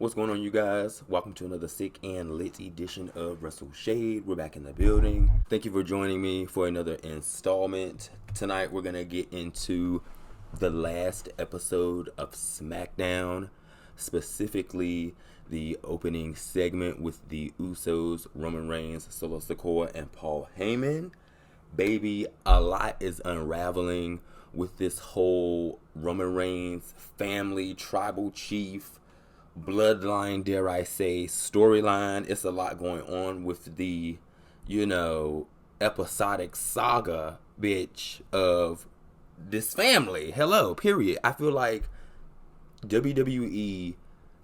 What's going on, you guys? Welcome to another sick and lit edition of Wrestle Shade. We're back in the building. Thank you for joining me for another installment. Tonight we're going to get into the last episode of SmackDown, specifically the opening segment with the Usos, Roman Reigns, Solo Sikoa, and Paul Heyman. Baby, a lot is unraveling with this whole Roman Reigns family, tribal chief, bloodline, dare I say, storyline. It's a lot going on with the, episodic saga, bitch, of this family. Hello, period. I feel like WWE,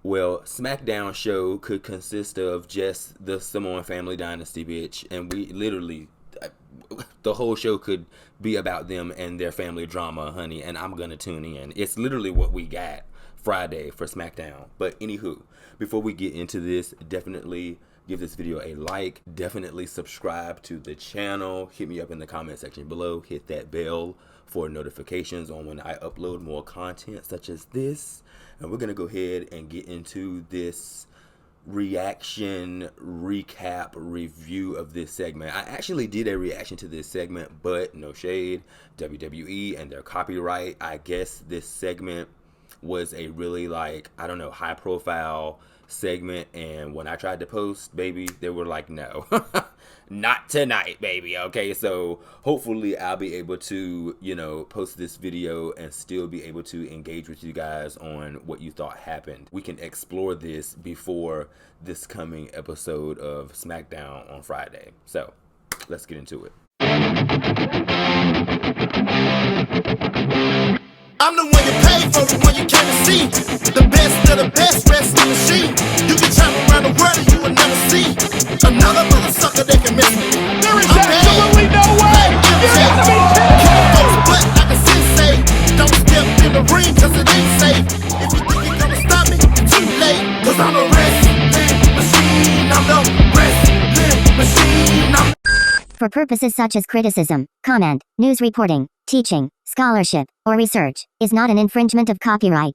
SmackDown show could consist of just the Samoan family dynasty, bitch, and we literally, the whole show could be about them and their family drama, honey, and I'm gonna tune in. It's literally what we got Friday for SmackDown. But anywho, before we get into this, definitely give this video a like, definitely subscribe to the channel, hit me up in the comment section below, hit that bell for notifications on when I upload more content such as this. And we're gonna go ahead and get into this reaction recap review of this segment. I actually did a reaction to this segment, but no shade, WWE and their copyright. I guess this segment was a really high profile segment, and when I tried to post, baby, they were like, no, not tonight, baby. Okay, so hopefully I'll be able to post this video and still be able to engage with you guys on what you thought happened. We can explore this before this coming episode of SmackDown on Friday. So let's get into it. I'm the one you pay for, the one you came to see. The best of the best wrestling machine. You can travel around the world and you will never see another mother sucker that can miss me. There is absolutely no way! You're gonna be But like a sensei, don't step in the ring cause it ain't safe. If you think you're gonna stop me, too late. Cause I'm a wrestling machine. I'm the wrestling machine. For purposes such as criticism, comment, news reporting, teaching, scholarship, or research, is not an infringement of copyright.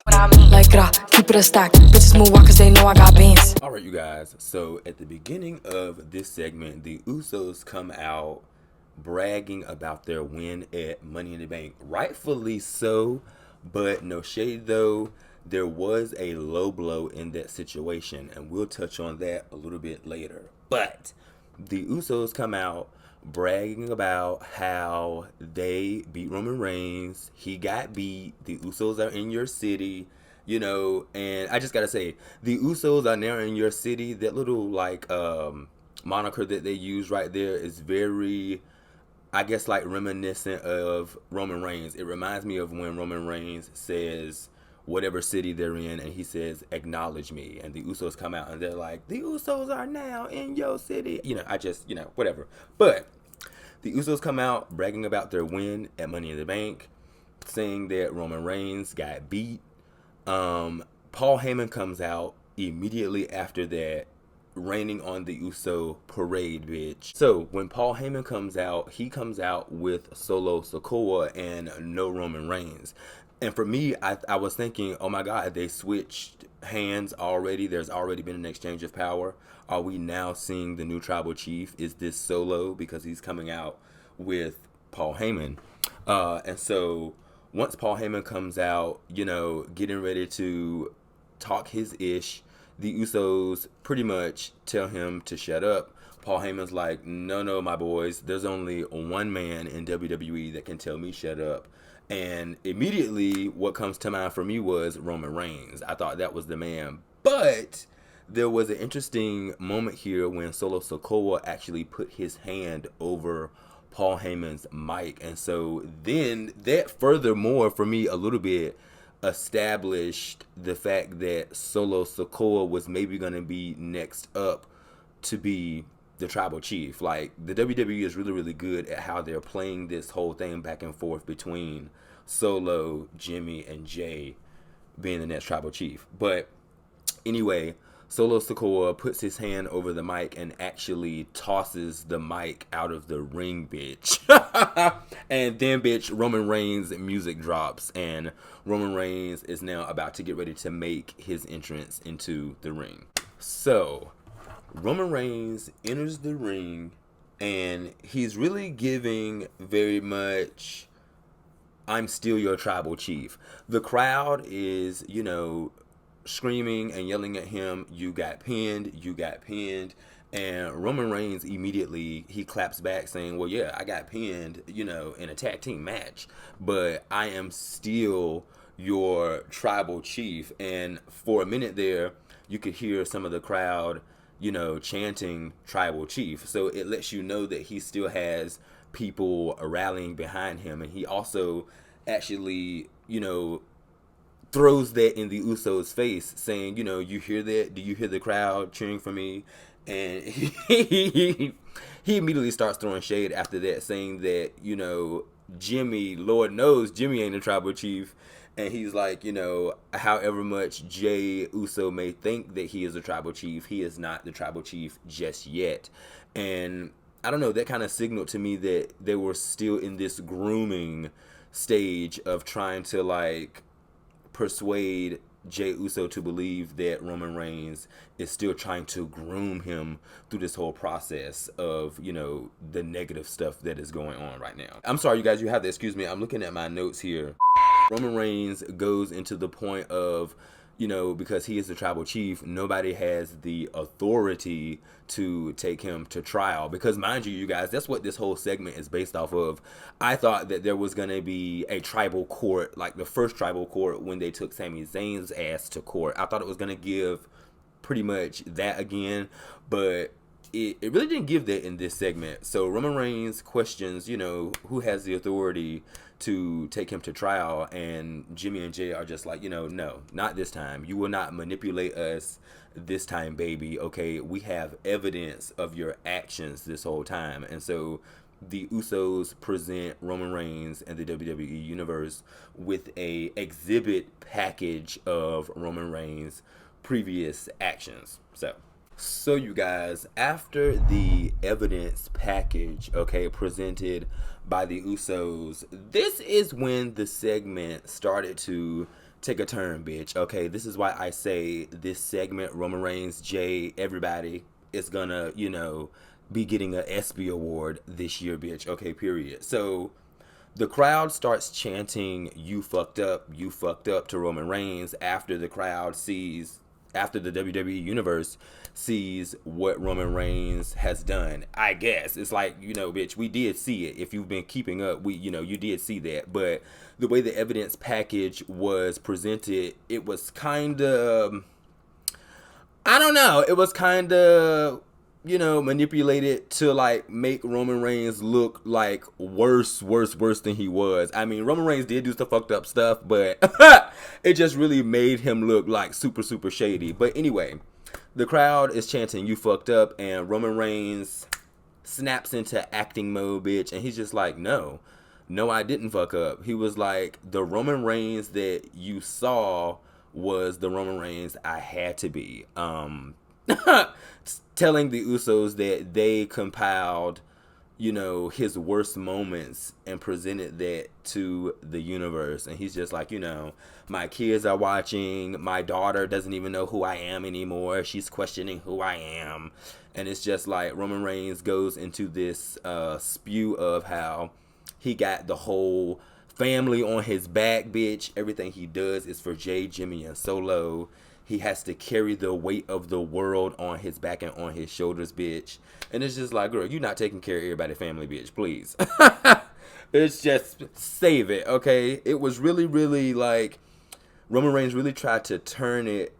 Keep it a stack. Bitches move walk cause they know I got beans. Alright, you guys, so at the beginning of this segment, the Usos come out bragging about their win at Money in the Bank. Rightfully so, but no shade though, there was a low blow in that situation, and we'll touch on that a little bit later. But the Usos come out bragging about how they beat Roman Reigns. He got beat. The Usos are in your city, and I just gotta say, the Usos are now in your city. That little moniker that they use right there is very, I guess, reminiscent of Roman Reigns. It reminds me of when Roman Reigns says whatever city they're in and he says, acknowledge me, and the Usos come out and they're like, the Usos are now in your city. Whatever. But the Usos come out bragging about their win at Money in the Bank, saying that Roman Reigns got beat. Paul Heyman comes out immediately after that, raining on the Uso parade, bitch. So when Paul Heyman comes out, he comes out with Solo Sikoa and no Roman Reigns. And for me, I was thinking, oh my God, they switched hands already. There's already been an exchange of power. Are we now seeing the new tribal chief? Is this Solo because he's coming out with Paul Heyman? And so once Paul Heyman comes out, getting ready to talk his ish, the Usos pretty much tell him to shut up. Paul Heyman's like, no, my boys, there's only one man in WWE that can tell me shut up. And immediately what comes to mind for me was Roman Reigns. I thought that was the man. But there was an interesting moment here when Solo Sikoa actually put his hand over Paul Heyman's mic. And so then that furthermore for me a little bit established the fact that Solo Sikoa was maybe going to be next up to be the tribal chief. Like, the WWE is really, really good at how they're playing this whole thing back and forth between Solo, Jimmy, and Jey being the next tribal chief. But anyway, Solo Sikoa puts his hand over the mic and actually tosses the mic out of the ring, bitch. And then, bitch, Roman Reigns' music drops, and Roman Reigns is now about to get ready to make his entrance into the ring. So, Roman Reigns enters the ring, and he's really giving very much, I'm still your tribal chief. The crowd is, screaming and yelling at him, you got pinned, you got pinned. And Roman Reigns immediately, he claps back saying, well, yeah, I got pinned, in a tag team match, but I am still your tribal chief. And for a minute there, you could hear some of the crowd, chanting tribal chief. So it lets you know that he still has people rallying behind him. And he also actually, throws that in the Usos' face, saying, you hear that? Do you hear the crowd cheering for me? And he immediately starts throwing shade after that, saying that, Jimmy, Lord knows Jimmy ain't a tribal chief. And he's like, however much Jey Uso may think that he is a tribal chief, he is not the tribal chief just yet. And I don't know, that kind of signaled to me that they were still in this grooming stage of trying to, persuade Jey Uso to believe that Roman Reigns is still trying to groom him through this whole process of, the negative stuff that is going on right now. I'm sorry, you guys, you have to excuse me. I'm looking at my notes here. Roman Reigns goes into the point of, because he is the tribal chief, nobody has the authority to take him to trial. Because mind you guys, that's what this whole segment is based off of. I thought that there was going to be a tribal court, like the first tribal court when they took Sami Zayn's ass to court. I thought it was going to give pretty much that again, but it really didn't give that in this segment. So Roman Reigns questions, who has the authority to take him to trial, and Jimmy and Jey are just like, no, not this time. You will not manipulate us this time, baby. Okay, we have evidence of your actions this whole time. And so the Usos present Roman Reigns and the WWE Universe with a exhibit package of Roman Reigns' previous actions. So you guys, after the evidence package, presented by the Usos, this is when the segment started to take a turn, bitch. Okay, this is why I say this segment, Roman Reigns, Jey, everybody is gonna, be getting an ESPY award this year, bitch. Okay, period. So the crowd starts chanting, you fucked up to Roman Reigns after the WWE Universe sees what Roman Reigns has done. I guess it's like, bitch, we did see it. If you've been keeping up, you did see that. But the way the evidence package was presented, it was kind of, I don't know, it was kind of, manipulated to make Roman Reigns look like worse than he was. I mean, Roman Reigns did do some fucked up stuff, but it just really made him look like super shady. But anyway, the crowd is chanting, you fucked up, and Roman Reigns snaps into acting mode, bitch, and he's just like, no, I didn't fuck up. He was like, the Roman Reigns that you saw was the Roman Reigns I had to be. Telling the Usos that they compiled, his worst moments and presented that to the universe. And he's just like, my kids are watching. My daughter doesn't even know who I am anymore. She's questioning who I am. And it's just like Roman Reigns goes into this spew of how he got the whole family on his back, bitch. Everything he does is for Jey, Jimmy, and Solo. He has to carry the weight of the world on his back and on his shoulders, bitch. And it's just like, girl, you're not taking care of everybody's family, bitch, please. It's just, save it, okay? It was really, really Roman Reigns really tried to turn it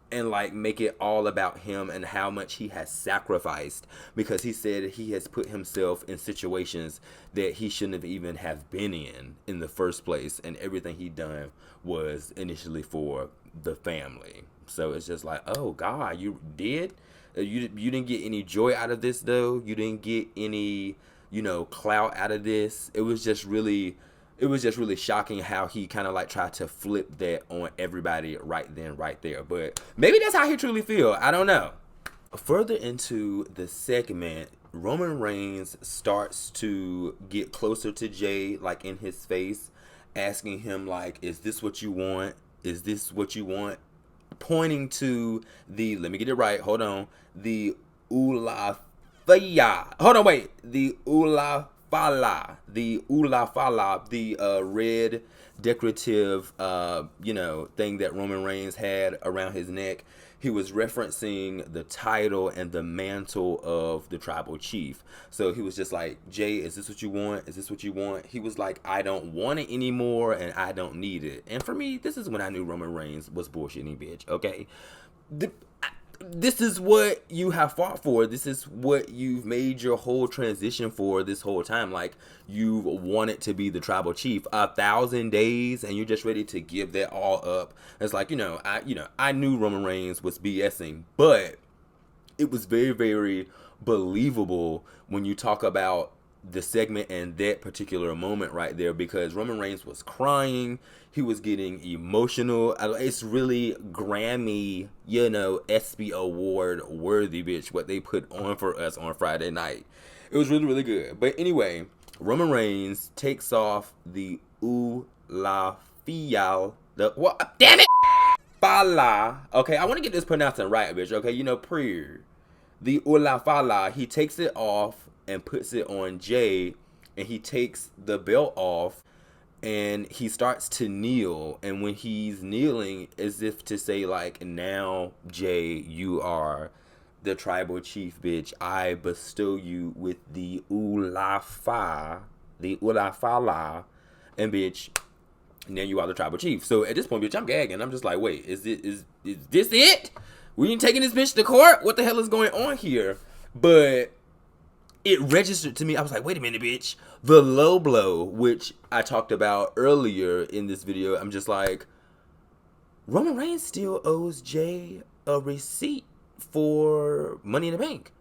and make it all about him and how much he has sacrificed, because he said he has put himself in situations that he shouldn't have even have been in the first place, and everything he done was initially for the family. So it's just like, oh God, you did? You didn't get any joy out of this though? You didn't get any, clout out of this? It was just really it was just really shocking how he kind of like tried to flip that on everybody right then, right there. But maybe that's how he truly feel. I don't know. Further into the segment, Roman Reigns starts to get closer to Jey, like in his face, asking him like, is this what you want? Is this what you want? Pointing to the, let me get it right, hold on, the Ulafaya. Hold on, wait. The Ulafala. The Ulafala, the red decorative, thing that Roman Reigns had around his neck. He was referencing the title and the mantle of the tribal chief. So he was just like, Jey, is this what you want? Is this what you want? He was like, I don't want it anymore and I don't need it. And for me, this is when I knew Roman Reigns was bullshitting, bitch, okay? This is what you have fought for. This is what you've made your whole transition for this whole time. Like, you wanted to be the tribal chief 1,000 days and you're just ready to give that all up. It's like, I knew Roman Reigns was BSing, but it was very, very believable when you talk about the segment and that particular moment right there, because Roman Reigns was crying. He was getting emotional. It's really Grammy, ESPY award worthy, bitch, what they put on for us on Friday night. It was really, really good. But anyway, Roman Reigns takes off the Ulafiyal. What? Damn it! Fala. Okay, I want to get this pronouncing right, bitch. Okay, prayer. The Ulafala, he takes it off and puts it on Jey, and he takes the belt off and he starts to kneel. And when he's kneeling, as if to say like, now Jey, you are the tribal chief, bitch. I bestow you with the Ulafala, and bitch, now you are the tribal chief. So at this point, bitch, I'm gagging. I'm just like, wait, is this it? We ain't taking this bitch to court? What the hell is going on here? But it registered to me. I was like, wait a minute, bitch. The low blow, which I talked about earlier in this video, I'm just like, Roman Reigns still owes Jey a receipt for Money in the Bank.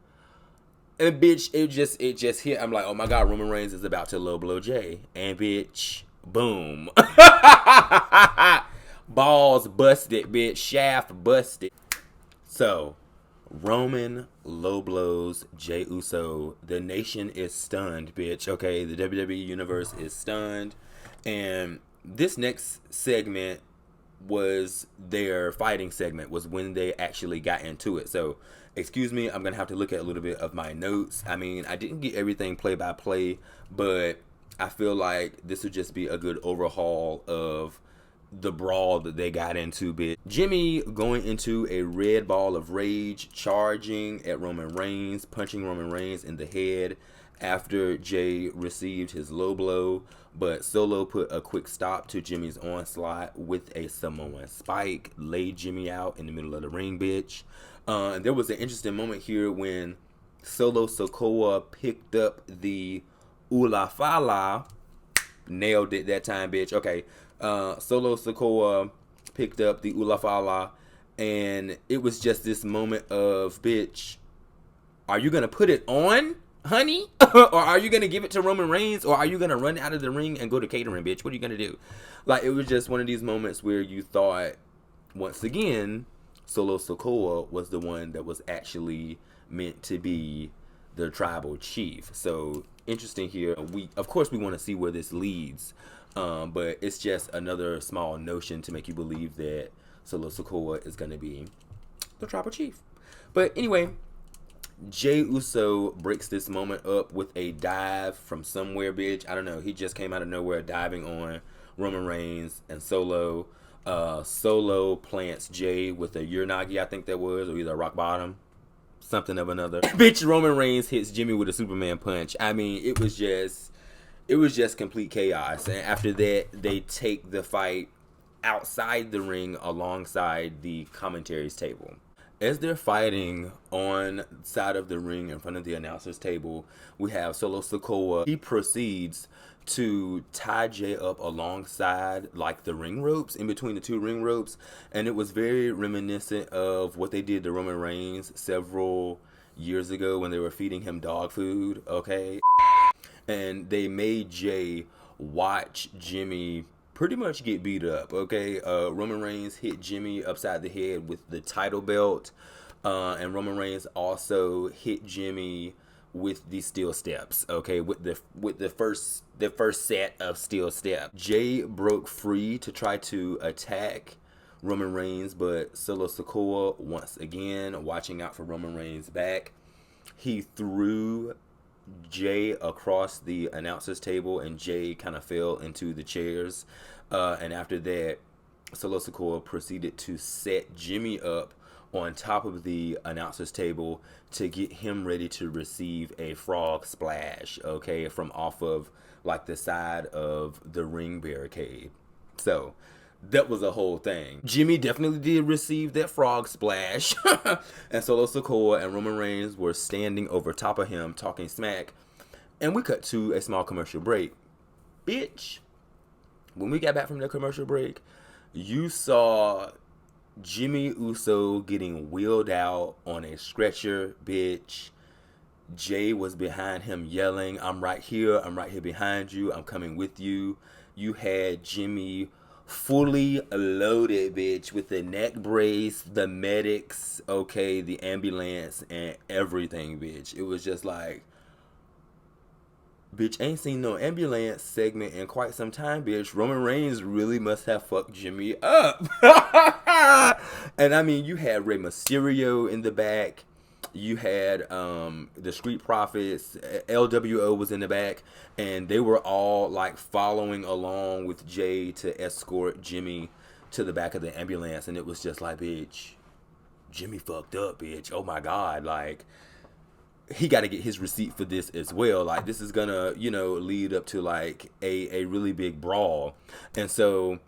And bitch, it just hit. I'm like, oh my God, Roman Reigns is about to low blow Jey. And bitch, boom. Balls busted, bitch. Shaft busted. So, Roman low blows Jey Uso. The nation is stunned, bitch. Okay, the WWE Universe is stunned. And this next segment was their fighting segment, was when they actually got into it. So, excuse me, I'm going to have to look at a little bit of my notes. I mean, I didn't get everything play by play, but I feel like this would just be a good overhaul of the brawl that they got into, bitch. Jimmy going into a red ball of rage, charging at Roman Reigns, punching Roman Reigns in the head after Jey received his low blow. But Solo put a quick stop to Jimmy's onslaught with a Samoan spike, laid Jimmy out in the middle of the ring, bitch. There was an interesting moment here when Solo Sikoa picked up the Ulafala. Nailed it that time, bitch. Okay. Solo Sikoa picked up the Ulafala, and it was just this moment of, bitch, are you going to put it on, honey? Or are you going to give it to Roman Reigns? Or are you going to run out of the ring and go to catering, bitch? What are you going to do? Like, it was just one of these moments where you thought, once again, Solo Sikoa was the one that was actually meant to be the tribal chief. So, interesting here. Of course, we want to see where this leads. But it's just another small notion to make you believe that Solo Sikoa is going to be the tribal chief. But anyway, Jey Uso breaks this moment up with a dive from somewhere, bitch. I don't know. He just came out of nowhere diving on Roman Reigns and Solo. Solo plants Jey with a Uranagi, I think that was, or either a rock bottom, something of another. Bitch, Roman Reigns hits Jimmy with a Superman punch. I mean, it was just complete chaos. And after that, they take the fight outside the ring alongside the commentaries table. As they're fighting on the side of the ring in front of the announcer's table, we have Solo Sikoa. He proceeds to tie Jey up alongside like the ring ropes, in between the two ring ropes. And it was very reminiscent of what they did to Roman Reigns several years ago when they were feeding him dog food, okay? And they made Jey watch Jimmy pretty much get beat up. Okay, Roman Reigns hit Jimmy upside the head with the title belt, and Roman Reigns also hit Jimmy with the steel steps. Okay, with the first set of steel steps. Jey broke free to try to attack Roman Reigns, but Solo Sikoa, once again watching out for Roman Reigns' back, he threw Jey across the announcer's table, and Jey kind of fell into the chairs. And after that, Solo Sikoa proceeded to set Jimmy up on top of the announcer's table to get him ready to receive a frog splash, okay, from off of like the side of the ring barricade. So that was a whole thing. Jimmy definitely did receive that frog splash. And Solo Sikoa and Roman Reigns were standing over top of him talking smack. And we cut to a small commercial break. Bitch, when we got back from the commercial break, you saw Jimmy Uso getting wheeled out on a stretcher, bitch. Jey was behind him yelling, I'm right here behind you, I'm coming with you. You had Jimmy fully loaded, bitch, with the neck brace, the medics, okay, the ambulance, and everything, bitch. It was just like, bitch, ain't seen no ambulance segment in quite some time, bitch. Roman Reigns really must have fucked Jimmy up. And I mean, you had Rey Mysterio in the back. You had the Street Profits, LWO was in the back, and they were all like following along with Jey to escort Jimmy to the back of the ambulance. And it was just like, bitch, Jimmy fucked up, bitch. Oh my God, like, he got to get his receipt for this as well. Like, this is gonna, you know, lead up to like a really big brawl. And so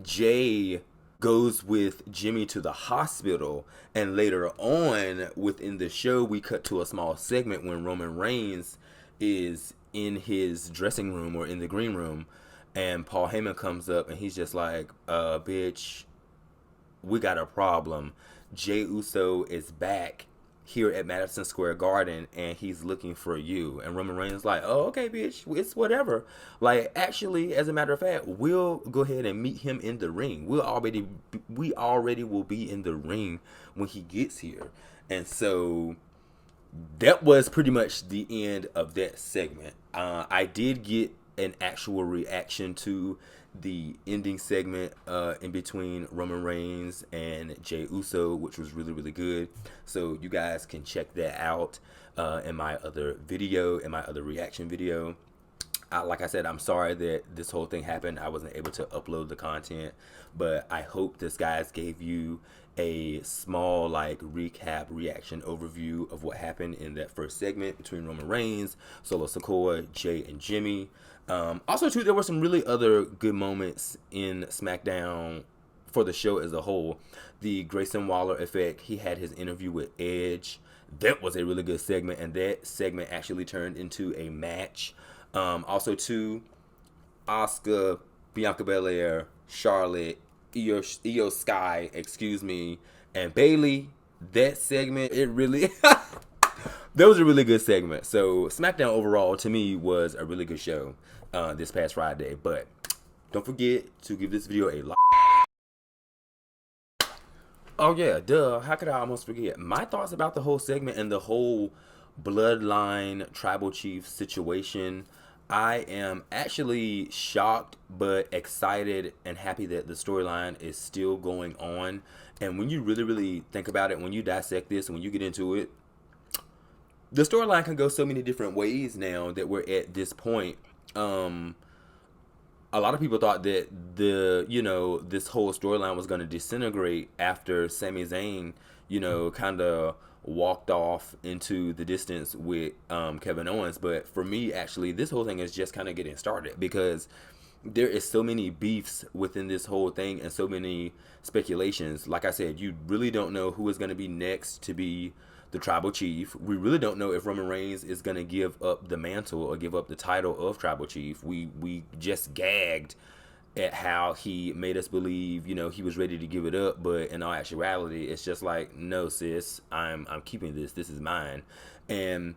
Jey goes with Jimmy to the hospital, and later on within the show, we cut to a small segment when Roman Reigns is in his dressing room or in the green room, and Paul Heyman comes up and he's just like, bitch, we got a problem. Jey Uso is back here at Madison Square Garden, and he's looking for you. And Roman Reigns is like, oh, okay, bitch, it's whatever. Like, actually, as a matter of fact, we'll go ahead and meet him in the ring. We already will be in the ring when he gets here. And so that was pretty much the end of that segment. I did get an actual reaction to the ending segment in between Roman Reigns and Jey Uso, which was really, really good. So you guys can check that out in my other video, in my other reaction video. Like I said, I'm sorry that this whole thing happened. I wasn't able to upload the content, but I hope this guys gave you a small like recap, reaction, overview of what happened in that first segment between Roman Reigns, Solo Sikoa, Jey, and Jimmy. Also, too, there were some really other good moments in SmackDown for the show as a whole. The Grayson Waller effect, he had his interview with Edge. That was a really good segment, and that segment actually turned into a match. Also, too, Asuka, Bianca Belair, Charlotte, Io Sky, and Bayley. That segment, it really... that was a really good segment. So SmackDown overall, to me, was a really good show this past Friday. But don't forget to give this video a like. Oh yeah, duh. How could I almost forget? My thoughts about the whole segment and the whole Bloodline Tribal Chief situation. I am actually shocked but excited and happy that the storyline is still going on. And when you really, really think about it, when you dissect this, when you get into it, the storyline can go so many different ways now that we're at this point. A lot of people thought that this whole storyline was going to disintegrate after Sami Zayn, kind of walked off into the distance with Kevin Owens. But for me, actually, this whole thing is just kind of getting started, because there is so many beefs within this whole thing and so many speculations. Like I said, you really don't know who is going to be next to be the tribal chief. We really don't know if Roman Reigns is going to give up the mantle or give up the title of tribal chief. We just gagged at how he made us believe, he was ready to give it up, but in all actuality, it's just like, no, sis, I'm keeping this. This is mine. And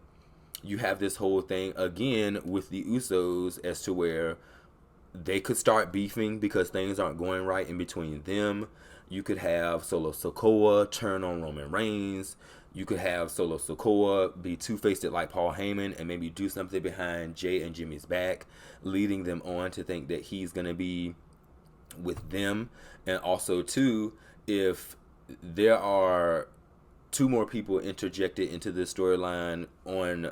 you have this whole thing again with the Usos as to where they could start beefing because things aren't going right in between them. You could have Solo Sikoa turn on Roman Reigns. You could have Solo Sikoa be two-faced like Paul Heyman and maybe do something behind Jay and Jimmy's back, leading them on to think that he's going to be with them. And also, too, if there are two more people interjected into this storyline on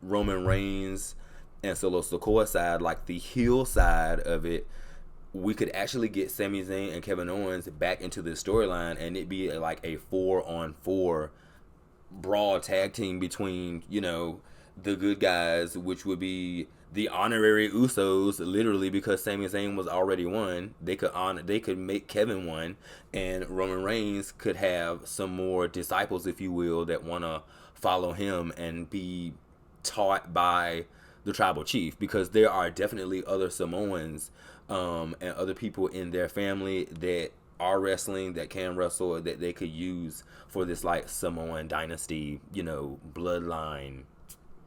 Roman Reigns and Solo Sikoa side, like the heel side of it, we could actually get Sami Zayn and Kevin Owens back into the storyline, and it'd be like a 4-on-4 brawl tag team between, you know, the good guys, which would be the honorary Usos, literally, because Sami Zayn was already one. They could make Kevin one, and Roman Reigns could have some more disciples, if you will, that want to follow him and be taught by the tribal chief, because there are definitely other Samoans and other people in their family that are wrestling, that can wrestle, that they could use for this like Samoan dynasty, you know, bloodline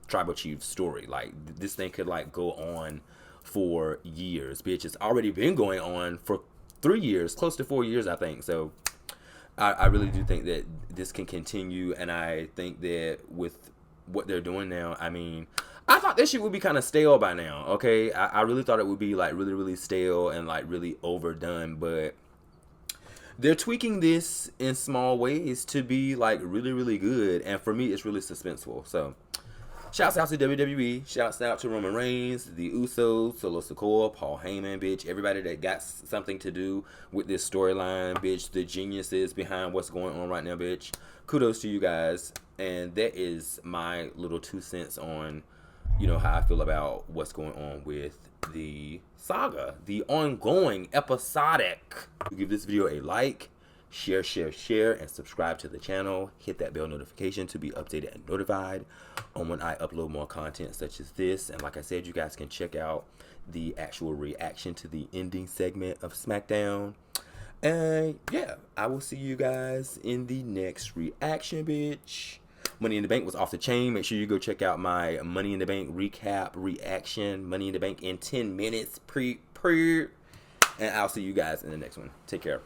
tribal chief story. Like, this thing could like go on for years, bitch. It's already been going on for 3 years, close to 4 years, I think. So I really do think that this can continue, and I think that with what they're doing now, I mean, I thought this shit would be kind of stale by now, okay? I really thought it would be like really, really stale and like really overdone, but they're tweaking this in small ways to be like really, really good, and for me, it's really suspenseful. So shouts out to WWE, shouts out to Roman Reigns, the Usos, Solo Sikoa, Paul Heyman, bitch, everybody that got something to do with this storyline, bitch, the geniuses behind what's going on right now, bitch. Kudos to you guys, and that is my little 2 cents on, you know, how I feel about what's going on with the saga, the ongoing episodic. Give this video a like, share, and subscribe to the channel. Hit that bell notification to be updated and notified on when I upload more content such as this. And like I said, you guys can check out the actual reaction to the ending segment of SmackDown. And yeah, I will see you guys in the next reaction, bitch. Money in the Bank was off the chain. Make sure you go check out my Money in the Bank recap reaction. Money in the Bank in 10 minutes. And I'll see you guys in the next one. Take care.